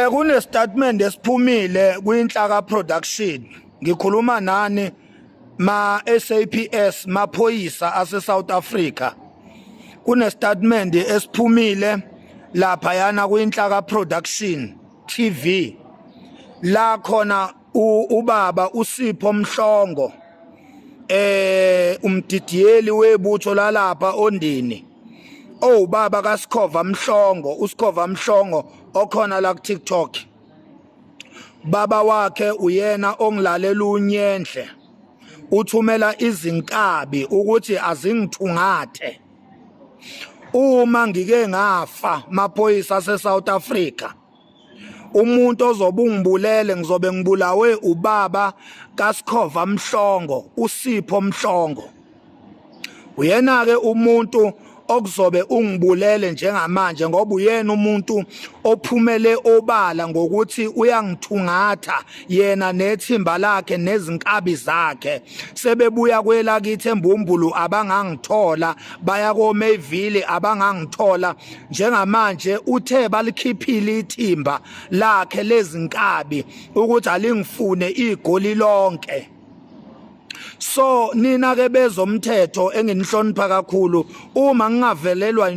Kune statement esiphumile kwinhlaka production. Ngikhuluma nani ma SAPS maphoyisa ase South Africa. Kune statement esiphumile lapha yana kwinhlaka production TV. La khona ubaba uSipho Mhlongo umdidiyeli webutho lalapha ondini. Baba kaSikhova Mhlongo, uSikhova Mhlongo okhona la ku TikTok. Baba wakhe uyena ongilalela unyenhle. Uthumela izinkabi ukuthi azingithungathe. Uma ngike ngafa maphoyisa ase South Africa. Umuntu ozobe ungibulele ngizobe ngibulawe ubaba kaSikhova Mhlongo, uSipho Mhlongo. Uyena ke umuntu okuzobe ungibulele njengamanje ngoba uyena umuntu ophumele obala ngokuthi uyangithungatha yena nethimba lakhe nezinkabi zakhe sebebuya kwelakithi eMbumbulu abangangithola baya koMayville abangangithola njengamanje uthe balikhiphile ithimba lakhe lezinkabi ukuthi alingifune igoli lonke. So nina ke bezomthetho enginihlonipha kakhulu uma ngingavelelwa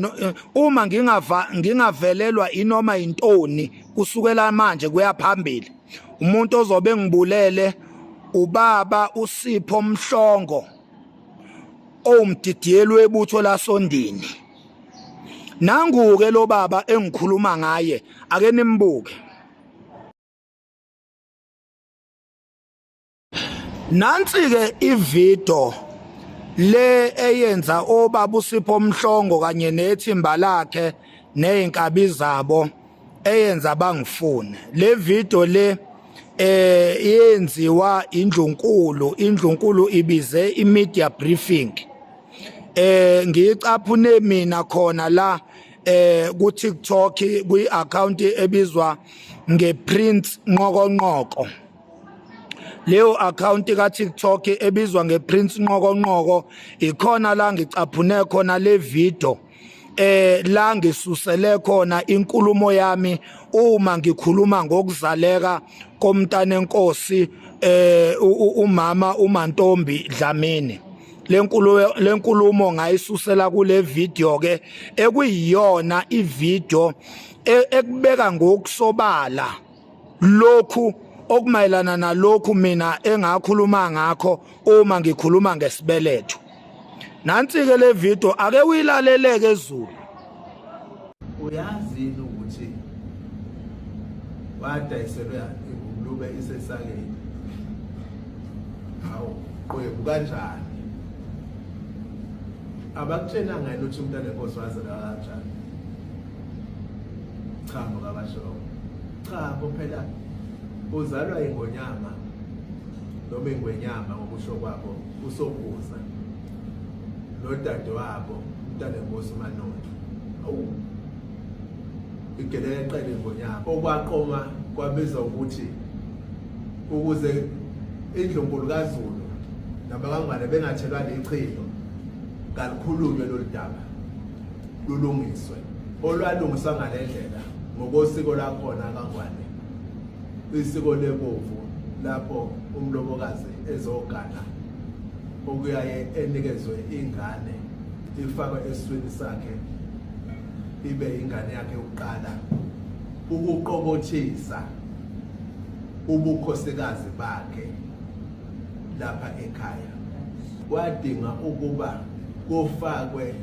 inoma intoni kusukela manje kuya phambili umuntu ozobe ngibulele ubaba uSipho Mhlongo umdidiyeli webutho lasondini. Nangu ke lo baba engikhuluma ngaye ake nimbuke. Nansi ke ivideo le eyenza obaba uSipho Mhlongo kanye nethimba lakhe nezinkabi zabo eyenza bangifune. Le video le yenziwa indlunkulu ibize imedia briefing. Ngiyicaphune mina khona la ku TikTok kwi account ebizwa ngePrince Nqokonqoko. Leyo account ka TikTok ebizwa ngePrince Nqokonqoko ikhona la ngicaphune khona le video la ngisusele khona inkulumo yami uma ngikhuluma ngokuzaleka komntana enkosi umama uMantombi Dlamini. Le nkulumo ngayisusela kule video ke ekuyiyona ivideo ekubeka ngokusobala lokhu okumayelana nalokhu mina engakhuluma ngakho uma ngikhuluma ngesibeletho. Nansi ke le video ake uyilaleleke ezulu. Uyazi ukuthi wadayiselwa ingulube isesakeni. Hawu, kwebo kanjani? Abakutshena ngani ukuthi umntana enkosi wazela kanjani? Cha ngabasho. Cha phela uzalwa ingonyama noma ingwenyama ngokusho kwabo usokuza nodade wabo umntana enkosi uManonto. Igelele eqele ingonyama okwaqoma kwabiza ukuthi ukuze indlunkulu kaZulu nabangane bengathelwa lechilo kalikhulunywe lolu daba lulungiswe olwalungiswa ngalendlela ngokosiko lakhona kaNgwane. Isiko lebovu lapho umlobokazi ezogana okuyaye enikezwe ingane ifakwe esweni sakhe ibe ingane yakhe yokuqala ukuqokothisa ubukhosikazi bakhe lapha ekhaya. Wadinga ukuba kufakwe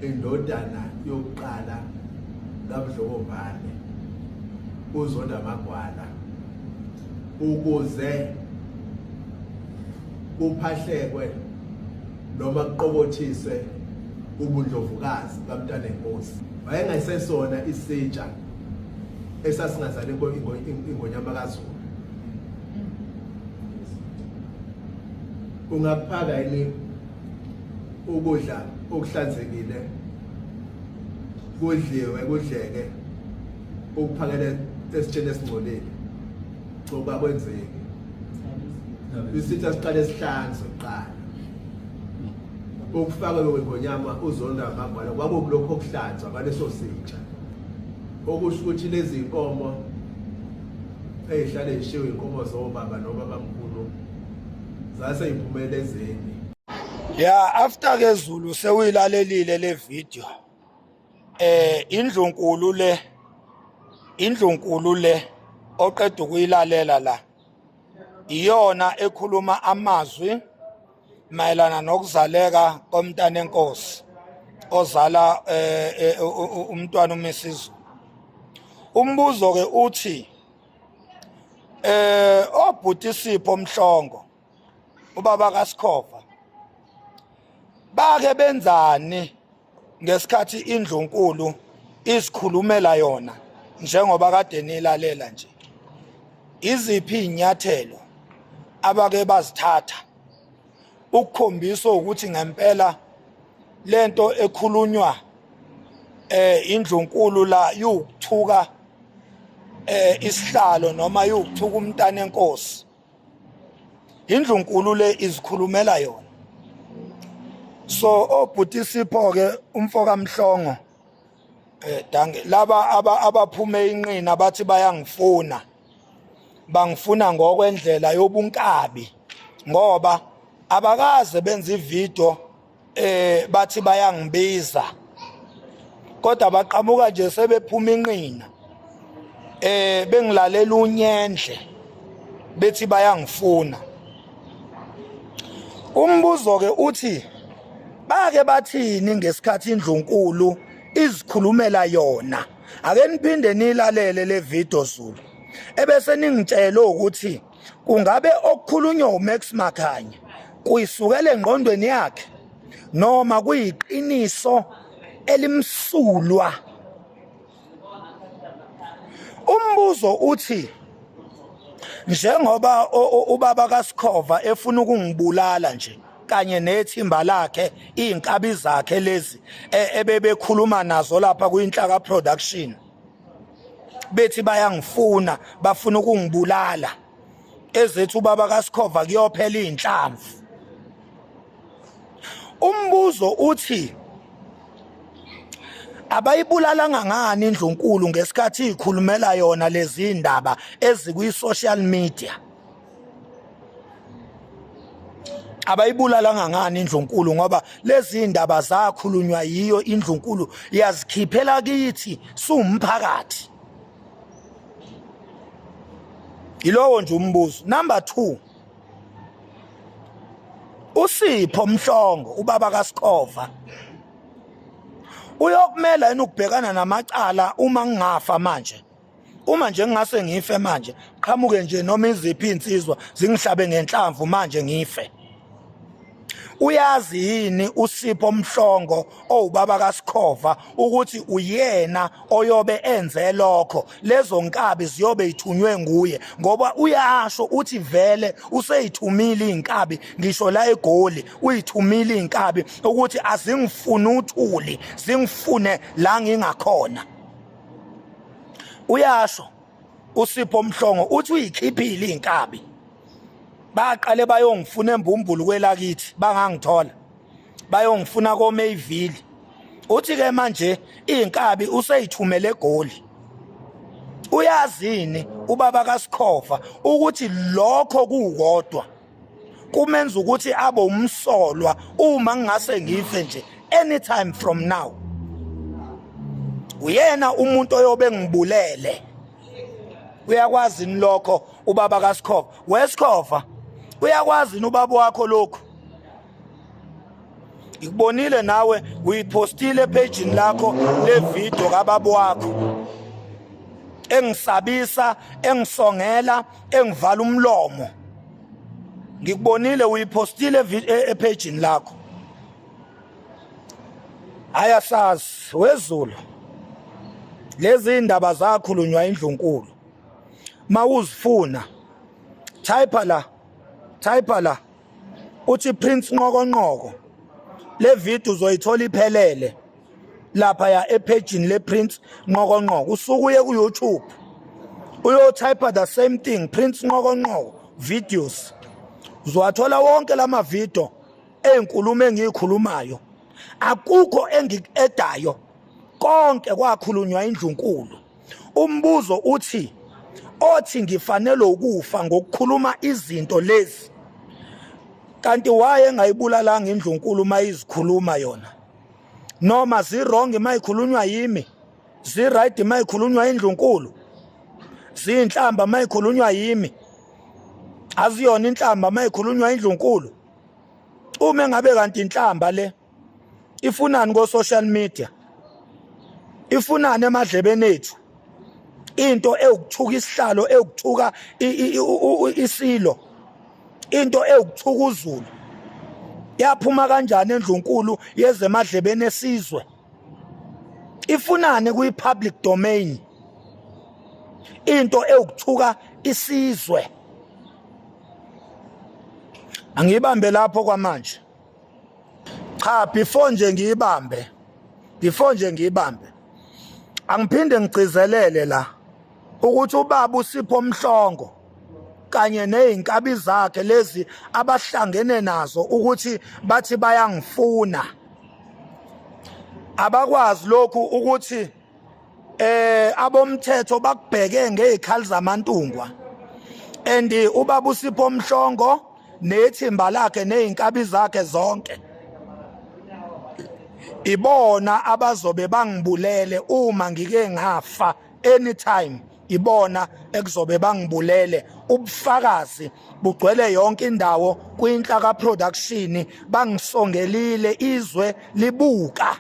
indodana yokuqala kaMdlokombane uZonda Magwala ukuze kuphahlekwe noma kuqokothise ubundlovukazi kaMntana enkosi. Wayengasesona isitsha esasingazale ingonyama kaZulu. Ungaphaka yini ukudla okuhlanzekile kudliwe kudleke ukuphakela esitsheni esingcolile ngoba kwenzeke isitha siqale sihlanzwe kuqala ukufaka ngonyama uZonda Magwala kwakulokho okuhlanzwa ngaleso sitsha okusho ukuthi lezi inkomo ezihlale zishiwe inkomo zobaba nobabamkhulu zase imphumelezeni. Yeah, after ke Zulu sewuyilalelile le video. Indlunkulu le oqeda ukuyilalela la. Iyona ekhuluma amazwi mayelana nokuzaleka komntana enkosi ozala umntwana uMisizulu. Umbuzo ke uthi obhuti Sipho Mhlongo ubaba kaSkhova bake benzani ngesikhathi indlunkulu isikhulumela yona njengoba kade nilalela nje? Iziphi inyathelo abake bazithatha ukukhombisa ukuthi ngempela lento ekhulunywa indlunkulu la yukuthuka isihlalo noma yukuthuka umntana enkosi? Indlunkulu le izikhulumela yona. So obhuti Sipho ke umfoka Mhlongo dange laba abaphume inqina bathi bayangifuna, bangifuna ngokwendlela yobunkabi ngoba abakaze benza ivideo bathi bayangibiza, kodwa baqhamuka nje sebephuma inqina bengilalela unyendle bethi bayangifuna. Umbuzo ke uthi bake bathini ngesikhathi indlunkulu izikhulumela yona? Ake niphinde nilalele le video Zulu ebese ningitshela ukuthi kungabe okukhulunywa uMax Makhanya kuyisukela engqondweni yakhe noma kuyiqiniso elimsulwa. Umbuzo uthi njengoba ubaba kaSkhova efuna ukungibulala nje kanye nethimba lakhe inkabi zakhe lezi ebebekhuluma nazo lapha kuInhlaka Production bethi bayangifuna, bafuna ukungibulala, ezethu ubaba kaSkhova kuyophela inhlamvu. Umbuzo uthi abayibulalanga ngani indlunkulu ngesikhathi ikhulumela yona lezi indaba ezikwi-social media? Abayibulalanga ngani indlunkulu ngoba lezi indaba zakhulunywa yiyo indlunkulu, yazikhiphela kithi siwumphakathi. Ilowo nje umbuzo. Number 2, uSipho Mhlongo ubaba kaSkhova uyokumela yini ukubhekana namacala uma ngingafa manje? Uma nje ngingase ngife manje, qhamuke nje noma iziphi insizwa zingihlabe ngenhlamvu manje ngife. Uyazi yini uSipho Mhlongo owubaba kaSkhova ukuthi uyena oyobe enze lokho? Lezo nkabi ziyobe ithunywe nguye ngoba uyasho uthi vele useyithumile inkabi ngisho la eGoli, uyithumile inkabi ukuthi azingifuni uthuli, zingifune la ngingakhona. Uyasho uSipho Mhlongo uthi uyikhiphile inkabi. Baqale bayongifuna embumbulu kwelakithi bangangithola, bayongifuna koMayville. Uthi ke manje inkabi useyithumele eGoli. Uyazini ubaba kaSkhova ukuthi lokho kukodwa kumenza ukuthi abe umsolwa uma ngingase ngife nje anytime from now? Uyena umuntu oyobe ngibulele. Uyakwazi lokho ubaba kaSkhova? WeSkhova uyakwazi ubaba wakho lokho? Ikubonile nawe uyipostile epageni lakho le video kababa wakho engisabisa, engisongela, engivala umlomo. Ngikubonile uyipostile epageni lakho. Ayasazi weZulu lezi indaba zakhulunywa indlunkulu. Mawuzifuna type la uthi Prince Nqokonqoko. Le video uzoyithola iphelele lapha ya epageni le Prince Nqokonqoko. Usuku uye ku YouTube uyo type the same thing, Prince Nqokonqoko videos. Uzowathola wonke lama video ezinkulumo engikhulumayo. Akukho engikedayo, konke kwakhulunywa indlunkulu. umbuzo uthi othi ngifanele ukufa ngokukhuluma izinto lezi kanti waye ngayibulalanga indlunkulu mayizikhuluma yona noma zirong mayikhulunywa yimi ziright mayikhulunywa indlunkulu zinhlamba mayikhulunywa yimi aziyona inhlamba mayikhulunywa indlunkulu uma ngabe kanti inhlamba le ifunani go social media ifunani emadlebeni ethu into ewukuthuka isihlalo ewukuthuka isilo into ewukuthuka uZulu yaphuma kanjani endlunkulu yezemadlebeni esizwe ifunani kuyi public domain into ewukuthuka isizwe angibambe lapho kwamanje cha before nje ngiyibambe angiphinde ngigcizelele la ukuthi ubaba uSipho Mhlongo kanye nezinkabi zakhe lezi abahlangene nazo ukuthi bathi bayangifuna abakwazi lokhu ukuthi abomthetho bakubheke ngezikhali zamantungwa and ubaba uSipho Mhlongo nethimba lakhe nezinkabi zakhe zonke ibona abazobe bangibulele uma ngike ngafa anytime ibona ekuzobe bangibulele ubufakazi bugcwele yonke indawo kwinhlaka production bangisongelile izwe libuka